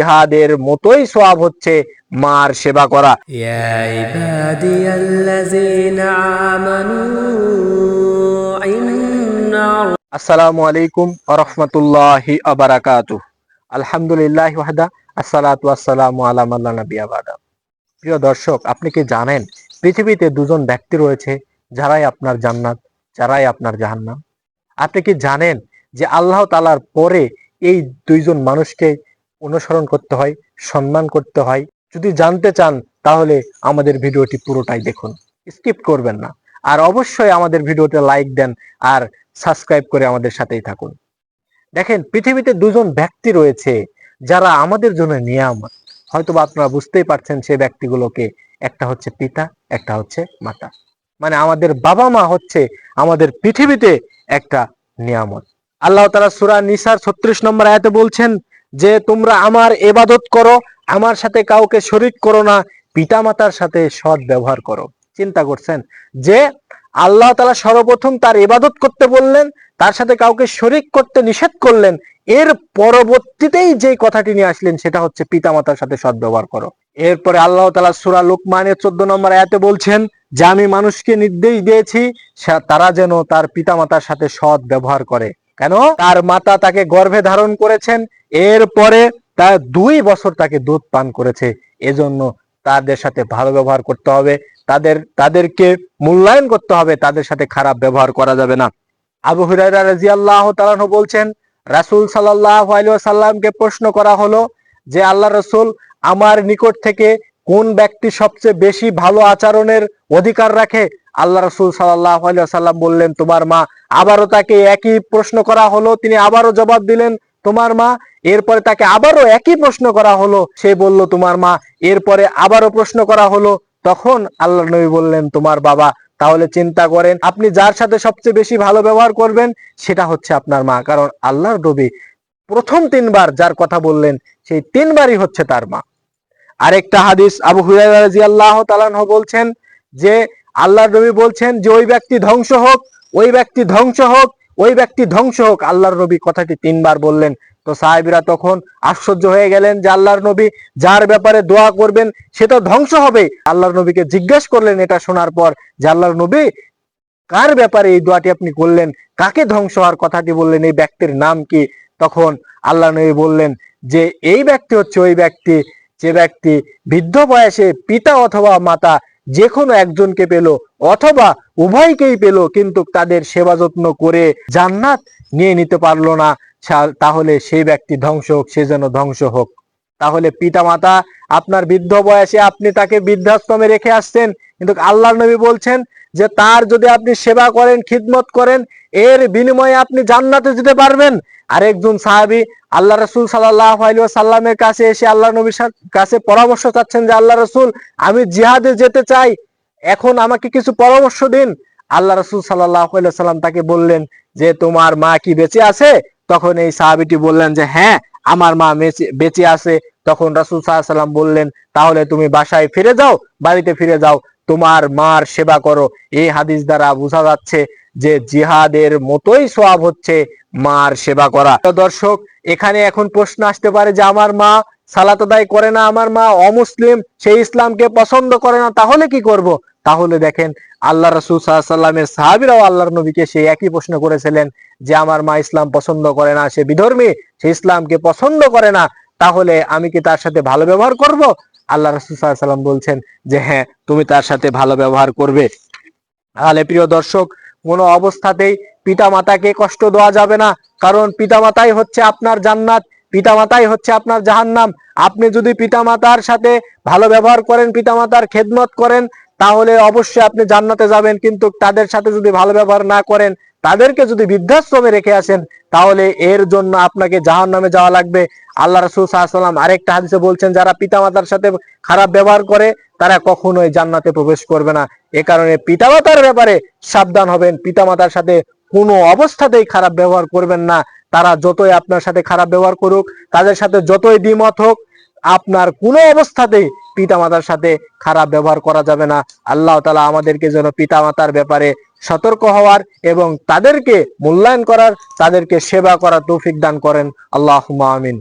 জিহাদের মতোই সওয়াব হচ্ছে মার সেবা করা। ইয়া ইবাদিয়াল্লাযীনা আমানু ইন্না আসসালামু আলাইকুম ওয়া রাহমাতুল্লাহি ওয়া বারাকাতুহু। আলহামদুলিল্লাহি ওয়াহদা, আসসালাতু ওয়াসসালামু আলা মান লা নাবিয়্যা বাদা। প্রিয় দর্শক, আপনি কি জানেন পৃথিবীতে দুজন ব্যক্তি রয়েছে যারাই আপনার জান্নাত, যারাই আপনার জাহান্নাম? আপনি কি জানেন যে আল্লাহ তাআলার পরে এই দুইজন মানুষকে অনুসরণ করতে হয়, সম্মান করতে হয়? যদি জানতে চান তাহলে আমাদের ভিডিওটি পুরোটাই দেখুন, স্কিপ করবেন না। আর অবশ্যই আমাদের ভিডিওতে লাইক দেন আর সাবস্ক্রাইব করে আমাদের সাথেই থাকুন। দেখেন, পৃথিবীতে দুজন ব্যক্তি রয়েছে যারা আমাদের জন্য নিয়ামত। হয়তোবা আপনারা বুঝতেই পারছেন সেই ব্যক্তিগুলোকে। একটা হচ্ছে পিতা, একটা হচ্ছে মাতা। মানে আমাদের বাবা মা হচ্ছে আমাদের পৃথিবীতে একটা নিয়ামত। আল্লাহ তাআলা সূরা নিসার 36 নম্বর আয়াতে বলছেন যে তোমরা আমার ইবাদত করো, আমার সাথে কাউকে শরীক করো না, পিতা মাতার সাথে সৎ ব্যবহার করো। চিন্তা করছেন যে আল্লাহ তাআলা সর্বপ্রথম তার ইবাদত করতে বললেন, তার সাথে কাউকে শরীক করতে নিষেধ করলেন, এর পরবর্তীতেই যে কথাটি নিয়ে আসলেন সেটা হচ্ছে পিতামাতার সাথে সদ্ব্যবহার করো। এরপরে আল্লাহ তাআলা সূরা লুকমানের 14 নম্বর আয়াতে বলছেন যে আমি মানুষকে নির্দেশ দিয়েছি তারা যেন তার পিতামাতার সাথে সৎ ব্যবহার করে। কেন? তার মাতা তাকে গর্ভে ধারণ করেছেন, এরপরে তার 2 বছর তাকে দুধ পান করেছে। এজন্য তাদের সাথে ভালো ব্যবহার করতে হবে, তাদেরকে মূল্যায়ন করতে হবে, তাদের সাথে খারাপ ব্যবহার করা যাবে না। আবু হুরায়রা রাদিয়াল্লাহু তাআলা আনহু বলছেন, রাসূল সাল্লাল্লাহু আলাইহি ওয়াসাল্লামকে প্রশ্ন করা হলো যে আল্লাহ রাসূল, আমার নিকট থেকে কোন ব্যক্তি সবচেয়ে বেশি ভালো আচরণের অধিকার রাখে? আল্লাহ রাসূল সাল্লাল্লাহু আলাইহি ওয়াসাল্লাম বললেন, তোমার মা। আবারও তাকে একই প্রশ্ন করা হলো, তিনি আবারও জবাব দিলেন, তোমার মা। এরপরে তাকে আবারও একই প্রশ্ন করা হলো, সে বলল, তোমার মা। এরপরে আবারও প্রশ্ন করা হলো, তখন আল্লাহর নবী বললেন, তোমার বাবা। তাহলে চিন্তা করেন, আপনি যার সাথে সবচেয়ে বেশি ভালো ব্যবহার করবেন সেটা হচ্ছে আপনার মা। কারণ আল্লাহর নবী প্রথম 3 বার যার কথা বললেন সেই 3 বারই হচ্ছে তার মা। আরেকটা হাদিস আবু হুরায়রা রাদিয়াল্লাহু তাআলা আনহু বলছেন যে আল্লাহর নবী বলছেন যে ওই ব্যক্তি ধ্বংস হোক, ওই ব্যক্তি ধ্বংস হোক, ওই ব্যক্তি ধ্বংস হোক। আল্লাহর নবী কথাটি 3 বার বললেন। তো সাহাবীরা তখন আশ্চর্য হয়ে গেলেন যে আল্লাহর নবী যার ব্যাপারে দোয়া করবেন সে তো ধ্বংস হবে। আল্লাহর নবীকে জিজ্ঞেস করলেন এটা শোনার পর যে আল্লাহর নবী, কার ব্যাপারে এই দোয়াটি আপনি করলেন, কাকে ধ্বংস হওয়ার কথাটি বললেন, এই ব্যক্তির নাম কি? তখন আল্লাহ নবী বললেন যে এই ব্যক্তি হচ্ছে ওই ব্যক্তি যে ব্যক্তি বৃদ্ধ বয়সে পিতা অথবা মাতা যে কোনো একজনকে পেল অথবা উভয়কেই পেল, কিন্তু তাদের সেবা যত্ন করে জান্নাত নিয়ে নিতে পারলো না, তাহলে সেই ব্যক্তি ধ্বংস হোক, সে যেন ধ্বংস হোক। তাহলে পিতা মাতা আপনার বৃদ্ধ বয়সে আপনি তাকে বৃদ্ধাশ্রমে রেখে আসছেন, কিন্তু আল্লাহর নবী বলছেন যে তার যদি আপনি সেবা করেন, খিদমত করেন, এর বিনিময়ে আপনি জান্নাতে যেতে পারবেন। আরেকজন সাহাবী আল্লাহ রাসূল সাল্লাল্লাহু আলাইহি ওয়াসাল্লামের কাছে এসে আল্লাহ নবীর কাছে পরামর্শ চাচ্ছেন যে আল্লাহ রাসূল, আমি জিহাদে যেতে চাই, এখন আমাকে কিছু পরামর্শ দিন। আল্লাহ রাসূল সাল্লাল্লাহু আলাইহি ওয়াসাল্লাম তাকে বললেন যে তোমার মা কি বেঁচে আছে? তখন এই সাহাবীটি বললেন যে হ্যাঁ, আমার মা বেঁচে আছে। তখন রাসূল সাল্লাল্লাহু আলাইহি ওয়াসাল্লাম বললেন, তাহলে তুমি বাসায় ফিরে যাও, বাড়িতে ফিরে যাও, তোমার মার সেবা করো। এই হাদিস দ্বারা বোঝা যাচ্ছে যে জিহাদের মতোই সওয়াব হচ্ছে মার সেবা করা। দর্শক, এখানে এখন প্রশ্ন আসতে পারে যে আমার মা সালাত আদায় করে না, আমার মা অমুসলিম, সে ইসলামকে পছন্দ করে না, তাহলে কি করব? তাহলে দেখেন, আল্লাহ রাসূল সাল্লাল্লাহু আলাইহি ওয়াসাল্লামের সাহাবীরাও আল্লাহর নবীকে সেই একই প্রশ্ন করেছিলেন যে আমার মা ইসলাম পছন্দ করে না, সে বিধর্মী, সে ইসলামকে পছন্দ করে না, তাহলে আমি কি তার সাথে ভালো ব্যবহার করব? আল্লাহ রাসূল সাল্লাল্লাহু আলাইহি ওয়াসাল্লাম বলছেন যে হ্যাঁ, তুমি তার সাথে ভালো ব্যবহার করবে। তাহলে প্রিয় দর্শক, কোনো অবস্থাতেই পিতা মাতাকে কষ্ট দেওয়া যাবে না, কারণ পিতা মাতাই হচ্ছে আপনার জান্নাত, পিতা মাতাই হচ্ছে আপনার জাহান্নাম। আপনি যদি পিতা মাতার সাথে ভালো ব্যবহার করেন, পিতা মাতার খেদমত করেন, তাহলে অবশ্যই আপনি জান্নাতে যাবেন। কিন্তু তাদের সাথে যদি ভালো ব্যবহার না করেন, তাদেরকে যদি বৃদ্ধাশ্রমে রেখে আসেন, তাহলে এর জন্য আপনাকে জাহান্নামে যাওয়া লাগবে। আল্লাহ রাসূল সাল্লাল্লাহু আলাইহি ওয়াসাল্লাম আরেকটা হাদিসে বলছেন যারা পিতামাতার সাথে খারাপ ব্যবহার করে তারা কখনোই জান্নাতে প্রবেশ করবে না। এ কারণে পিতামাতার ব্যাপারে সাবধান হবেন, পিতামাতার সাথে কোনো অবস্থাতেই খারাপ ব্যবহার করবেন না। তারা যতই আপনার সাথে খারাপ ব্যবহার করুক, তাদের সাথে যতই দ্বিমত হোক, আপনার কোনো অবস্থাতেই পিতামাতার সাথে খারাপ ব্যবহার করা যাবে না। আল্লাহ তাআলা আমাদেরকে যেন পিতামাতার ব্যাপারে সতর্ক হওয়ার এবং তাদেরকে মূল্যায়ন করার, তাদেরকে সেবা করার তৌফিক দান করেন। আল্লাহুম্মা আমিন।